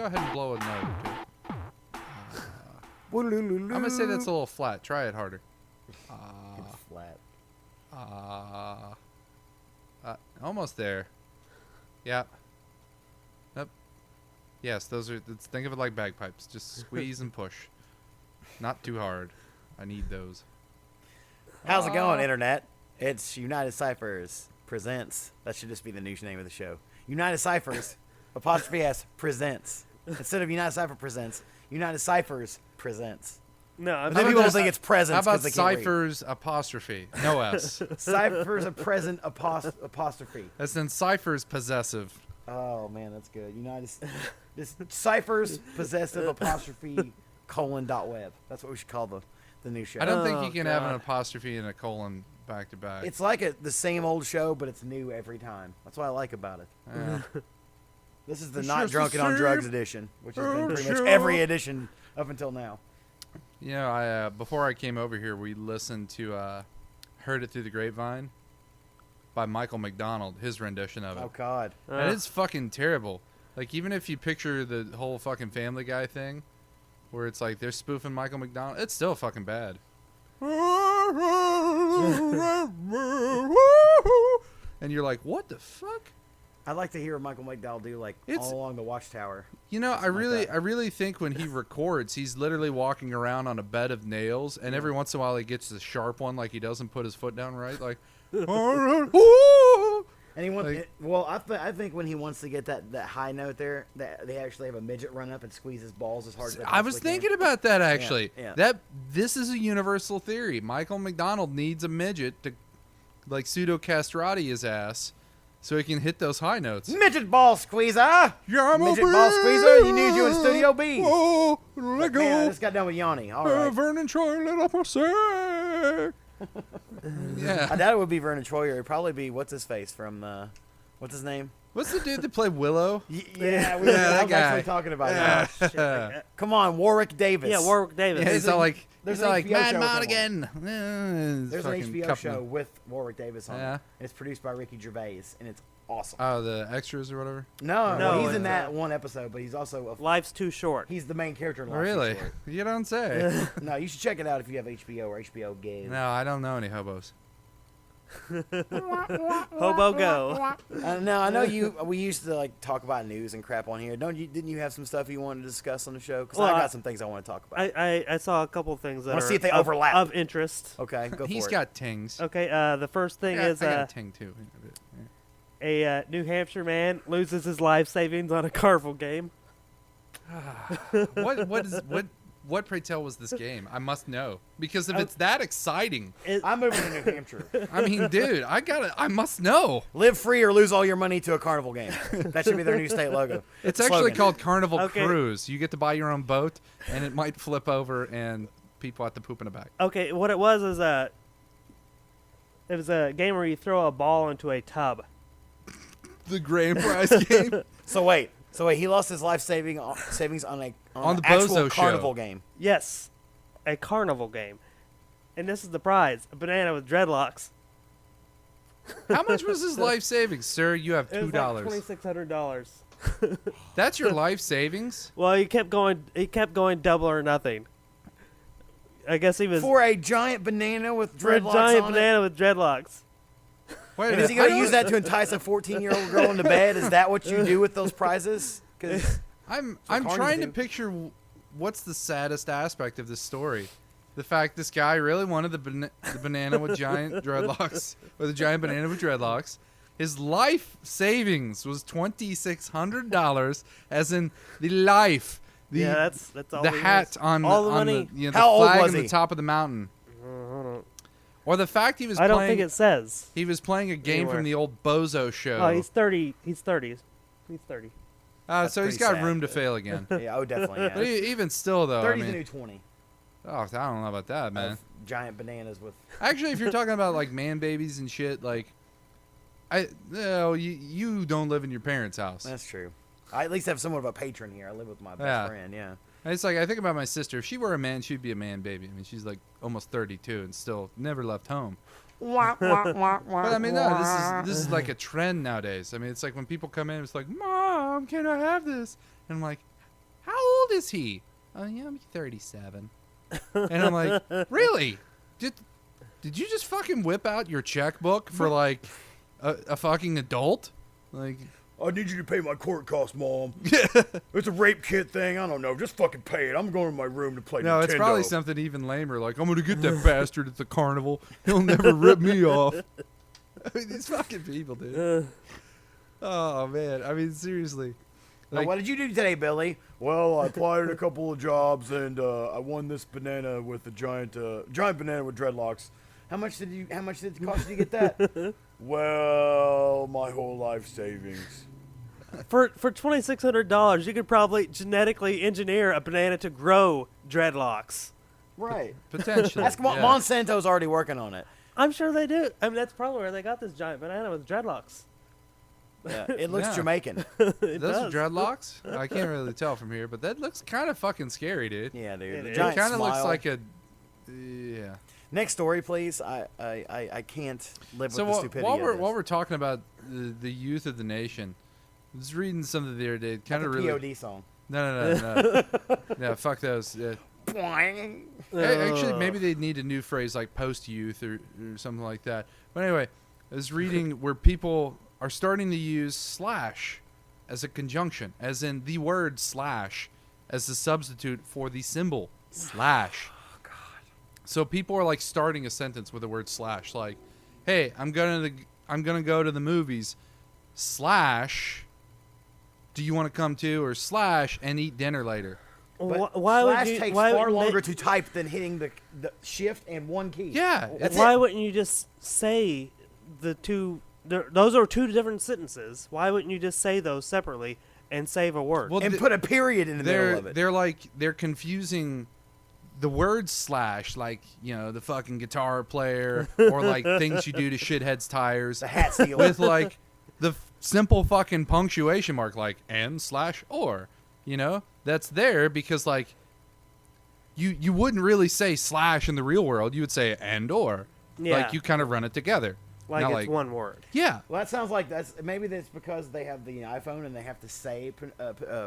go ahead and blow a note or two. I'm gonna say that's a little flat. Try it harder. It's flat. Almost there. Yeah. Yep. Yes, those are. Think of it like bagpipes. Just squeeze and push. Not too hard. I need those. How's it going, Internet? It's Unitedcyphers presents. That should just be the new name of the show. Unitedcyphers, apostrophe S, presents. Instead of Unitedcypher presents, Unitedcyphers presents. No, But then people will think it's presents. How about 'cause they can't read. ciphers apostrophe? No S. Cyphers a present apostrophe. As in ciphers possessive. Oh man, that's good. This ciphers possessive apostrophe :web. That's what we should call the new show. I don't think you Oh, can have an God. apostrophe and a colon back to back. It's like the same old show, but it's new every time. That's what I like about it. Yeah. This is the It's Not just Drunken the on Drugs same edition, which has been old pretty much show. every edition up until now. You know, I before I came over here, we listened to "Heard It Through the Grapevine" by Michael McDonald, his rendition of it, Oh God. and it's fucking terrible. Like, even if you picture the whole fucking Family Guy thing, where it's like they're spoofing Michael McDonald, it's still fucking bad. And you're like, what the fuck? I'd like to hear Michael McDowell do like It's- all along the Watchtower. You know, I Something like that. really think when he records, he's literally walking around on a bed of nails, and every once in a while he gets a sharp one, like he doesn't put his foot down right, like. And he wants. Like- I think when he wants to get that high note there, that they actually have a midget run up and squeeze his balls as hard as they I was possibly can. thinking about that actually. yeah. This is a universal theory. Michael McDonald needs a midget to, like, pseudo castrati his ass, so he can hit those high notes. Midget ball squeezer. Yeah, I'm Midget a ball bee. squeezer. You need you in Studio B. Oh, let go. Man, I just got done with Yanni. All right. Vernon Troy, let up a say. Yeah. I doubt it would be Vernon Troyer. It'd probably be what's his face from what's his name? What's the dude that played Willow? Yeah, that I was actually guy. talking about Yeah. that. Come on, Warwick Davis. Yeah, Warwick Davis. Yeah, he's all like, there's he's an all like, HBO Mad show with him Monaghan. There's an HBO show with Warwick Davis on Yeah. it. It's produced by Ricky Gervais, and it's awesome. Oh, the extras or whatever? No, No, he's it's in that one episode, but he's also Life's too short. he's the main character in Oh, Life is really? Short. You don't say. No, you should check it out if you have HBO or HBO Go. No, I don't know any hobos. Hobo go. No, I know you. We used to like talk about news and crap on here. Didn't you have some stuff you wanted to discuss on the show? Because Well, I I- got some things I want to talk about. I saw a couple things that Wanna are see if they of- overlap. of interest. Okay, go for He's it. got tings. Okay, the first thing Yeah, is I got a ting too. a New Hampshire man loses his life savings on a Carvel game. What pray tell was this game? I must know, because if it's that exciting, I'm moving to New Hampshire. I mean, dude, I must know. Live free or lose all your money to a carnival game. That should be their new state logo. It's actually Slogan. called Carnival Okay. Cruise. You get to buy your own boat, and it might flip over, and people have to poop in a bag. Okay, what it was is it was a game where you throw a ball into a tub. The grand prize game. So wait, he lost his life savings on On an the actual Bozo show. carnival game. Yes, a carnival game. And this is the prize: a banana with dreadlocks. How much was his life savings, sir? You have It was $2. like $2,600. That's your life savings? Well, he kept going double or nothing. I guess he was For a giant banana with for a dreadlocks giant on banana with dreadlocks. Wait a it. And is he minute. going to use that to entice a 14-year-old girl into bed? Is that what you do with those prizes? 'Cause I'm carnies trying to do. picture what's the saddest aspect of this story. The fact this guy really wanted the banana with giant dreadlocks, or the giant banana with dreadlocks. His life savings was $2,600, as in the life. The, Yeah, that's all. the he hat was. on all the, the on money. the, How old flag was on he? the top of the mountain. Hold on. Or the fact he was I don't playing think it says. he was playing a game anywhere. from the old Bozo show. Oh, he's 30. He's 30. He's 30. That's so he's pretty got sad. room to fail again. yeah, definitely. But Yeah. even still, though, 30's I the mean, new 20. oh, I don't know about that, man. Of giant bananas with. Actually, if you're talking about like man babies and shit, like, you don't live in your parents' house. That's true. I at least have somewhat of a patron here. I live with my best Yeah. friend. Yeah. It's like I think about my sister. If she were a man, she'd be a man baby. I mean, she's like almost 32 and still never left home. But I mean, no, this is like a trend nowadays. I mean, it's like when people come in, it's like, "Mom, can I have this?" And I'm like, how old is he? Oh, yeah, I'm 37. And I'm like, really? Did you just fucking whip out your checkbook for like a fucking adult? Like, I need you to pay my court costs, Mom. It's a rape kit thing. I don't know. Just fucking pay it. I'm going to my room to play no, Nintendo. it's probably something even lamer. Like, I'm gonna get that bastard at the carnival. He'll never rip me off. I mean, these fucking people, dude. Oh man, I mean, seriously. Now, what did you do today, Billy? Well, I applied at a couple of jobs, and I won this banana with a giant banana with dreadlocks. How much did it cost you to get that? Well, my whole life savings. For $2,600, you could probably genetically engineer a banana to grow dreadlocks. Right. Potentially. That's Monsanto's already working on it. I'm sure they do. I mean, that's probably where they got this giant banana with dreadlocks. Yeah, it looks Yeah. Jamaican. It Those does. are dreadlocks? I can't really tell from here, but that looks kind of fucking scary, dude. Yeah, dude. It The is. It giant kind of looks smile. like a. Yeah. Next story, please. I can't live So with the stupidity while of we're this. while we're talking about the youth of the nation, I was reading something the other day. Kind That's of a really. POD song. No. Yeah, fuck those. Boing. Actually, maybe they need a new phrase like post-youth or something like that. But anyway, I was reading where people are starting to use slash as a conjunction, as in the word slash as a substitute for the symbol slash. Oh, God. So people are like starting a sentence with the word slash, like, "Hey, I'm gonna go to the movies." Slash, do you want to come too? Or slash and eat dinner later. But Why Slash would you? takes Why far would you longer make- to type than hitting the shift and one key. Yeah, That's Why it. wouldn't you just say the two? Those are two different sentences. Why wouldn't you just say those separately and save a word? Well, And put a period in the middle of it. they're confusing the word slash, like, you know, the fucking guitar player or like things you do to shitheads tires, The hat steal. with like the simple fucking punctuation mark, like and slash or, you know, that's there because like you wouldn't really say slash in the real world. You would say and or, Yeah. like you kind of run it together. like Now, it's one word. Yeah. Well, that sounds like that's because they have the iPhone and they have to say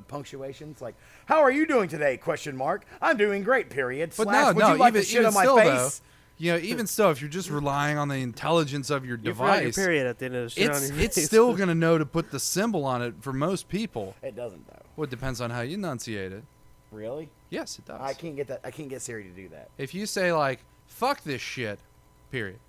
punctuations like, "How are you doing today?" Question mark. I'm doing great. Period. But Slash, no, would you like even, to shit even on my still, face? though, you know, even still, if you're just relying on the intelligence of your You forgot your device, period at the end of the shit on your it's face. still gonna know to put the symbol on it for most people. It doesn't though. Well, it depends on how you enunciate it. Really? Yes, it does. I can't get that. I can't get Siri to do that. If you say like "fuck this shit," period,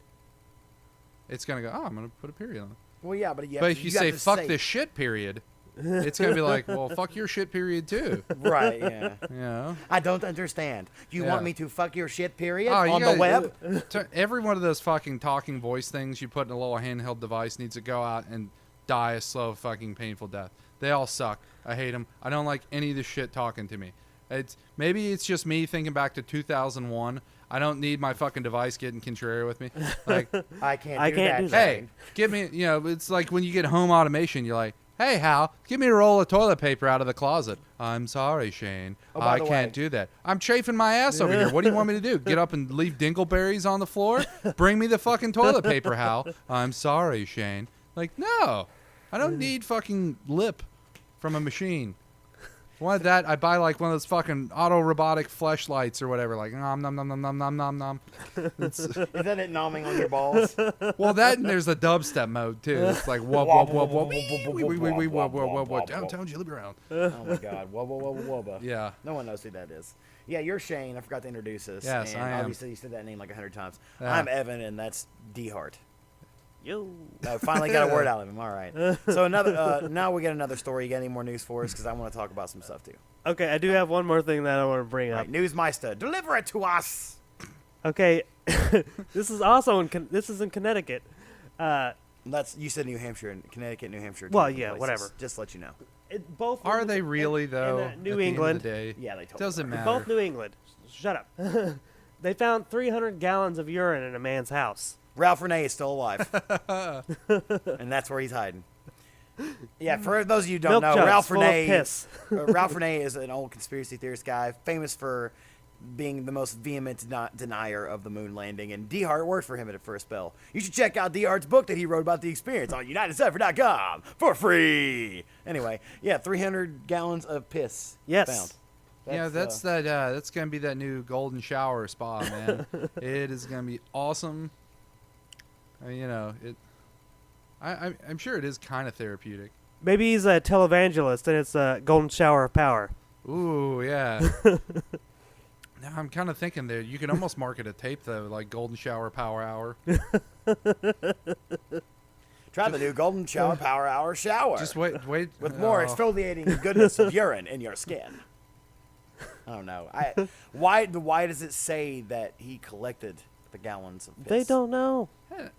it's gonna go. Oh, I'm gonna put a period on it. Well, yeah, but But if you say "fuck this shit," period, it's gonna be like, well, fuck your shit, period, too. right? Yeah. You know. I don't understand. You Yeah. want me to fuck your shit? Period Oh, you on the gotta- web? Every one of those fucking talking voice things you put in a little handheld device needs to go out and die a slow, fucking, painful death. They all suck. I hate them. I don't like any of the shit talking to me. Maybe it's just me thinking back to 2001. I don't need my fucking device getting contrary with me. Like, I can't. I do can't that. do that. hey, give me, you know, it's like when you get home automation, you're like, hey, Hal, give me a roll of toilet paper out of the closet. I'm sorry, Shane. Oh, by I the can't way- do that. I'm chafing my ass over here. What do you want me to do? Get up and leave dingleberries on the floor? Bring me the fucking toilet paper, Hal. I'm sorry, Shane. Like, no. I don't need fucking lip from a machine. Wanted that, I buy like one of those fucking auto robotic fleshlights or whatever, like nom nom nom nom nom nom nom nom. It's, Is that it nomming on your balls? well, that and there's a dubstep mode too. It's like whoa whoa whoa whoa whoa whoa downtown Jelly Brown. Oh my God! Wubba wubba wubba. Yeah. No one knows who that is. Yeah, you're Shane. I forgot to introduce us. Yes, and I am. Obviously, you said that name like 100 times. Yeah. I'm Evan, and that's D Hart. Yo. I finally got a word out of him. All right. So now we get another story. You got any more news for us? Because I want to talk about some stuff too. Okay, I do have one more thing that I want to bring All up. right, Newsmeister, deliver it to us. Okay, this is also this is in Connecticut. You said New Hampshire and Connecticut, New Hampshire. Well, different yeah, places. whatever. Just to let you know. Both Are they really though? in, New at the England. End of the day? Yeah, they told me. Doesn't matter. Both New England. Shut up. They found 300 gallons of urine in a man's house. Ralph Renee is still alive, and that's where he's hiding. Yeah, for those of you who don't Milk know, jugs Ralph full of Renee. piss. Ralph Renee is an old conspiracy theorist guy, famous for being the most vehement denier of the moon landing, and D-Hart worked for him for a spell. You should check out D-Hart's book that he wrote about the experience on Unitedcypher.com for free. Anyway, yeah, 300 gallons of piss Yes. found. That's gonna be that new golden shower spa, man. It is gonna be awesome. I'm sure it is kind of therapeutic. Maybe he's a televangelist and it's a golden shower of power. Ooh, yeah. Now I'm kind of thinking there, you can almost market a tape though, like golden shower power hour. Try the new golden shower power hour shower. Just wait. With more exfoliating goodness of urine in your skin. I don't know. Why does it say that he collected the gallons of piss? They don't know.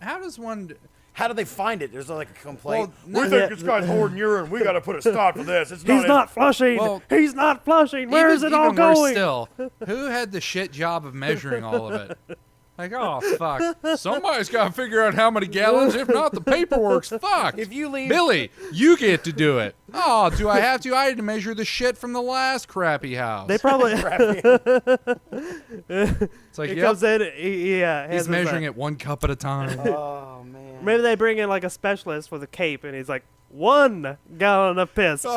How does one? How do they find it? There's like a complaint. Well, we think this guy's hoarding urine. We got to put a stop to this. It's He's not flushing. Well, He's not flushing. Where is it all even worse going? Still, who had the shit job of measuring all of it? Like, oh fuck! Somebody's got to figure out how many gallons. If not, the paperwork's fucked. If you leave, Billy, you get to do it. Oh, do I have to? I had to measure the shit from the last crappy house. They probably. It's like, He yep, comes in. he's measuring it 1 cup at a time. oh man. Maybe they bring in like a specialist with a cape, and he's like, 1 gallon of piss. Oh,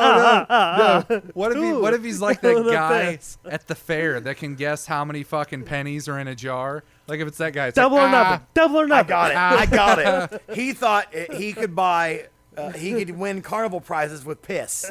no. What Ooh, if he's like that the guy piss. at the fair that can guess how many fucking pennies are in a jar? Like if it's that guy, it's Double like, or nothing. Double or I nothing. got it. I got it. He thought he could buy. He could win carnival prizes with piss.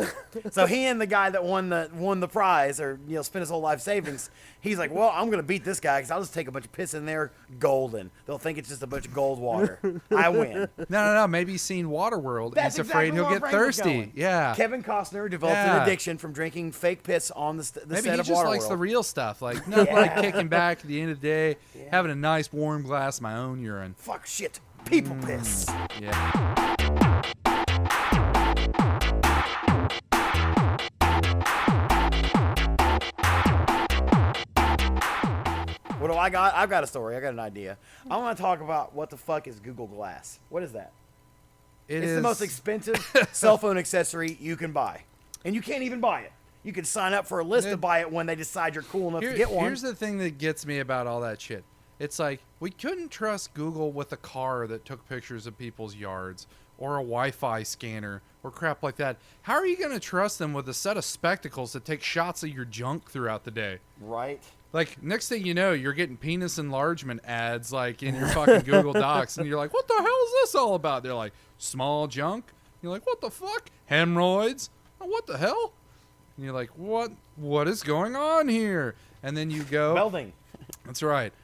So he and the guy that won the prize, or spent his whole life savings, he's like, well, I'm gonna beat this guy because I'll just take a bunch of piss in there, golden. They'll think it's just a bunch of gold water. I win. No. Maybe he's seen Waterworld and That's he's afraid exactly he'll where get my brain was thirsty. going. Yeah. Kevin Costner developed Yeah. an addiction from drinking fake piss on the Maybe set he of just Waterworld. likes the real stuff. Like, nothing like kicking back at the end of the day, having a nice warm glass of my own urine. Fuck shit. People piss. Yeah. What do I got? I've got a story. I got an idea. I want to talk about what the fuck is Google Glass. What is that? It's the most expensive cell phone accessory you can buy. And you can't even buy it. You can sign up for a list to buy it when they decide you're cool enough to get one. Here's the thing that gets me about all that shit. It's like, we couldn't trust Google with a car that took pictures of people's yards or a Wi-Fi scanner or crap like that. How are you going to trust them with a set of spectacles that take shots of your junk throughout the day? Right. Like, next thing you know, you're getting penis enlargement ads, like, in your fucking Google Docs, and you're like, what the hell is this all about? They're like, small junk? You're like, what the fuck? Hemorrhoids? Oh, what the hell? And you're like, what is going on here? And then you go... Melding. That's right.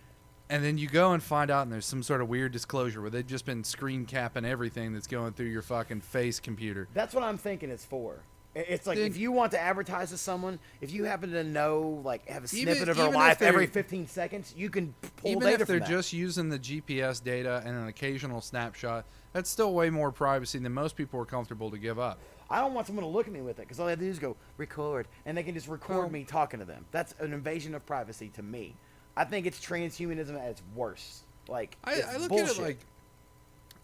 And then you go and find out, and there's some sort of weird disclosure where they've just been screen capping everything that's going through your fucking face computer. That's what I'm thinking it's for. It's like, Dude. if you want to advertise to someone, if you happen to know, like, have a snippet Even- of their even if life they're- every 15 seconds, you can pull Even data if they're from that. just using the GPS data and an occasional snapshot, that's still way more privacy than most people are comfortable to give up. I don't want someone to look at me with it, because all they have to do is go, record, and they can just record Oh. me talking to them. That's an invasion of privacy to me. I think it's transhumanism at its worst. Like, I look bullshit. at it like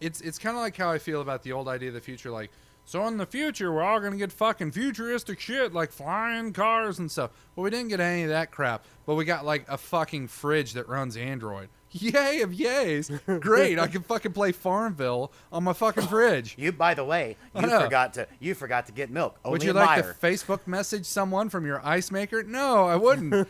it's kind of like how I feel about the old idea of the future. Like, so in the future, we're all gonna get fucking futuristic shit like flying cars and stuff. Well, we didn't get any of that crap, but we got like a fucking fridge that runs Android. Yay of yays! Great, I can fucking play Farmville on my fucking fridge. You, by the way, I you know. forgot to get milk. Only Would you admire. like to Facebook message someone from your ice maker? No, I wouldn't.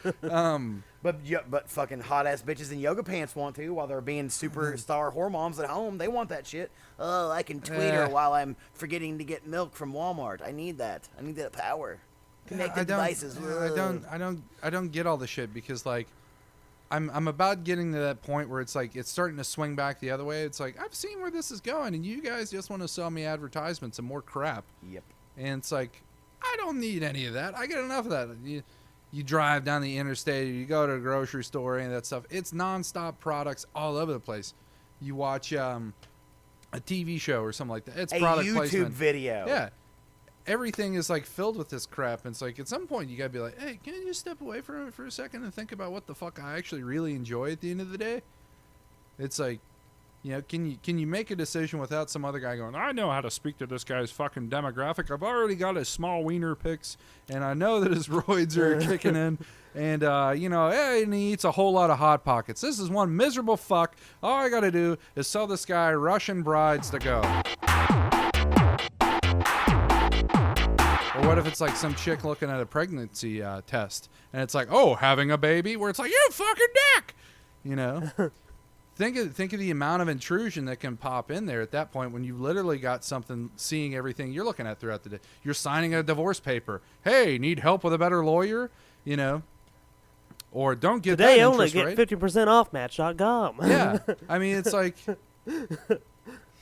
But fucking hot ass bitches in yoga pants want to, while they're being superstar whore moms at home. They want that shit. Oh, I can tweet her while I'm forgetting to get milk from Walmart. I need that. I need that power. Connected devices. I don't get all the shit because like I'm about getting to that point where it's like it's starting to swing back the other way. It's like I've seen where this is going, and you guys just want to sell me advertisements and more crap. Yep. And it's like I don't need any of that. I get enough of that. You drive down the interstate, you go to a grocery store, and that stuff. It's nonstop products all over the place. You watch a TV show or something like that. It's A product YouTube placement. video. Yeah. Everything is like filled with this crap, and it's like at some point you gotta be like, hey, can you just step away for a second and think about what the fuck I actually really enjoy at the end of the day? It's like You know, can you make a decision without some other guy going, I know how to speak to this guy's fucking demographic. I've already got his small wiener pics, and I know that his roids are kicking in, and, you know, and he eats a whole lot of Hot Pockets. This is one miserable fuck. All I got to do is sell this guy Russian brides to go. Or what if it's like some chick looking at a pregnancy test, and it's like, oh, having a baby? Where it's like, you fucking dick! You know? Think of the amount of intrusion that can pop in there at that point when you've literally got something seeing everything you're looking at throughout the day. You're signing a divorce paper. Hey, need help with a better lawyer? You know? Or don't get Today that only interest get rate. 50% off Match.com. Yeah. I mean, it's like,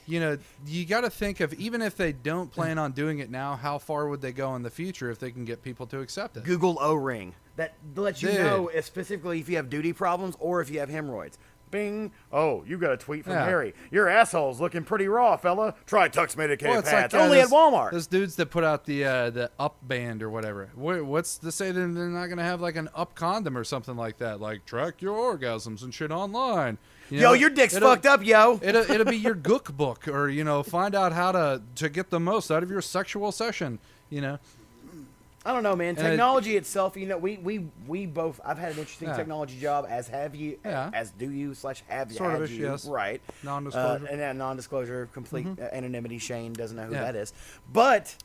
you know, you got to think of, even if they don't plan on doing it now, how far would they go in the future if they can get people to accept it? Google O-ring. That lets you Dude. know if specifically if you have duty problems or if you have hemorrhoids. Bing. Oh, you got a tweet from Yeah. Harry. Your asshole's looking pretty raw, fella. Try Tux medicated Well, it's like, pads. Only at Walmart. Those dudes that put out the up band or whatever. What's to say that they're not going to have like an up condom or something like that? Like, track your orgasms and shit online. You know, Your dick's it'll- fucked up, yo. It'll be your gook book, or, you know, find out how to get the most out of your sexual session, you know. I don't know, man. And Technology itself, you know, we both. I've had an interesting Yeah. technology job, as have you. Yeah. As do you / have you. Sort had of ish, you, yes. Right. Non-disclosure. And then non-disclosure, complete anonymity. Shane doesn't know who Yeah. that is, but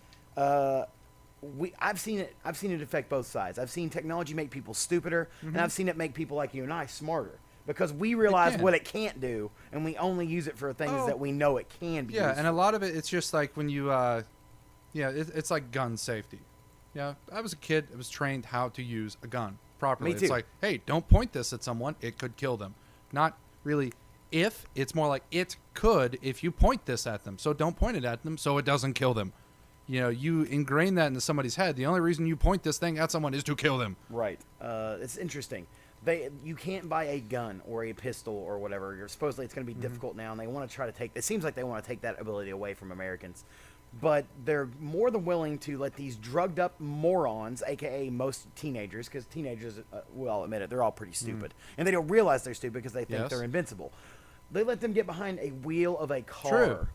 I've seen it affect both sides. I've seen technology make people stupider, and I've seen it make people like you and I smarter. Because we realize can. what it can't do, and we only use it for things that we know it can be Yeah, used and a lot of it, it's just like when you, it's like gun safety. Yeah, I was a kid. I was trained how to use a gun properly. Me too. It's like, hey, don't point this at someone. It could kill them. Not really if. It's more like it could if you point this at them. So don't point it at them so it doesn't kill them. You know, you ingrain that into somebody's head. The only reason you point this thing at someone is to kill them. Right. It's interesting. You can't buy a gun or a pistol or whatever. Supposedly it's going to be difficult now, and they want to try to take. It seems like they want to take that ability away from Americans, but they're more than willing to let these drugged up morons, aka most teenagers, because teenagers, we'll all admit it, they're all pretty stupid, and they don't realize they're stupid because they think Yes. they're invincible. They let them get behind a wheel of a car. True.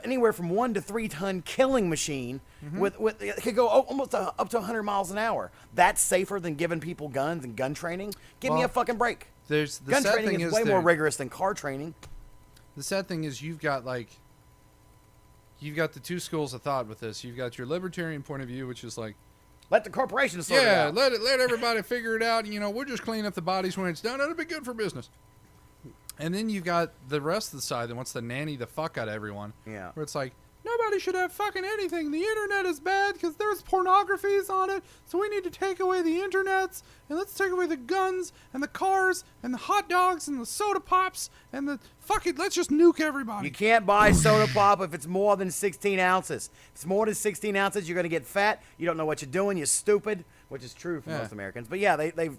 Anywhere from 1 to 3 ton killing machine with it could go almost up to 100 miles an hour. That's safer than giving people guns and gun training. Give me Well, a fucking break. There's the Gun sad training thing is is way there- more rigorous than car training. The sad thing is you've got the two schools of thought with this. You've got your libertarian point of view, which is like, Let the corporations sort it yeah, out. let everybody figure it out. You know, we'll just clean up the bodies when it's done. It'll be good for business. And then you've got the rest of the side that wants to nanny the fuck out of everyone. Yeah. Where it's like, nobody should have fucking anything. The internet is bad because there's pornographies on it. So we need to take away the internets. And let's take away the guns and the cars and the hot dogs and the soda pops and the let's just nuke everybody. You can't buy soda pop if it's more than 16 ounces. If it's more than 16 ounces, you're going to get fat. You don't know what you're doing. You're stupid, which is true for Yeah. most Americans. But yeah, they've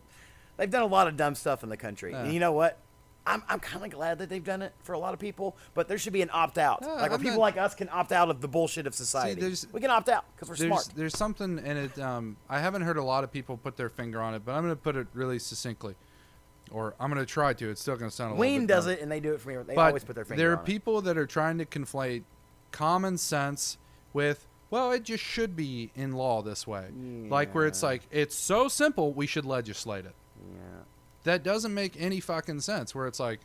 done a lot of dumb stuff in the country. Yeah. And you know what? I'm kind of glad that they've done it for a lot of people, but there should be an opt-out. Yeah, like where I'm people not- like us can opt out of the bullshit of society. there's- We can opt out because we're smart. There's something in it. I haven't heard a lot of people put their finger on it, but I'm going to put it really succinctly. Or I'm going to try to. It's still going to sound a little Ween bit does dumb. it, and they do it for me. They But always put their finger there are on it. people that are trying to conflate common sense with, well, it just should be in law this way. Like where it's like, it's so simple, we should legislate it. Yeah. That doesn't make any fucking sense. Where it's like,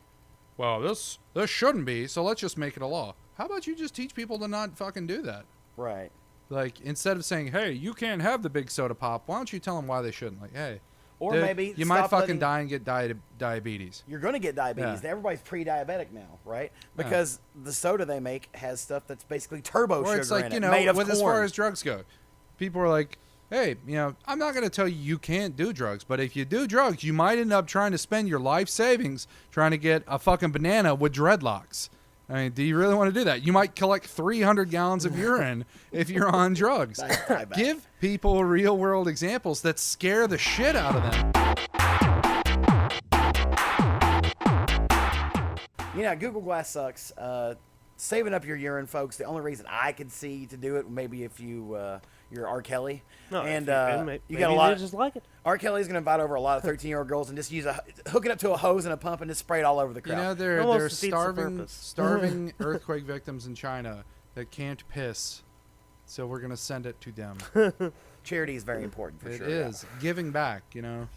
well, this shouldn't be, so let's just make it a law. How about you just teach people to not fucking do that? Right. Like, instead of saying, hey, you can't have the big soda pop, why don't you tell them why they shouldn't? Like, hey, Or dude, maybe you might stop fucking letting- die and get diabetes. You're going to get diabetes. Yeah. Everybody's pre-diabetic now, right? Because the soda they make has stuff that's basically turbo Or sugar it's like, in you it, know, made of with corn. as far as drugs go, people are like, hey, you know, I'm not going to tell you you can't do drugs, but if you do drugs, you might end up trying to spend your life savings trying to get a fucking banana with dreadlocks. I mean, do you really want to do that? You might collect 300 gallons of urine if you're on drugs. Diabetic. Give people real world examples that scare the shit out of them. You know, Google Glass sucks. Saving up your urine, folks. The only reason I could see to do it, maybe if you're R. Kelly, No, and if you you got a lot. just like it. R. Kelly's gonna invite over a lot of 13-year-old girls and just hook it up to a hose and a pump and just spray it all over the You crowd. know, there Almost are defeats the starving purpose. starving earthquake victims in China that can't piss, so we're gonna send it to them. Charity is very important for It sure. is giving back. You know,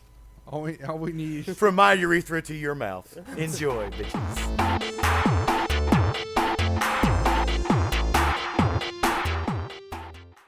all we need. From my urethra to your mouth. Enjoy, bitches.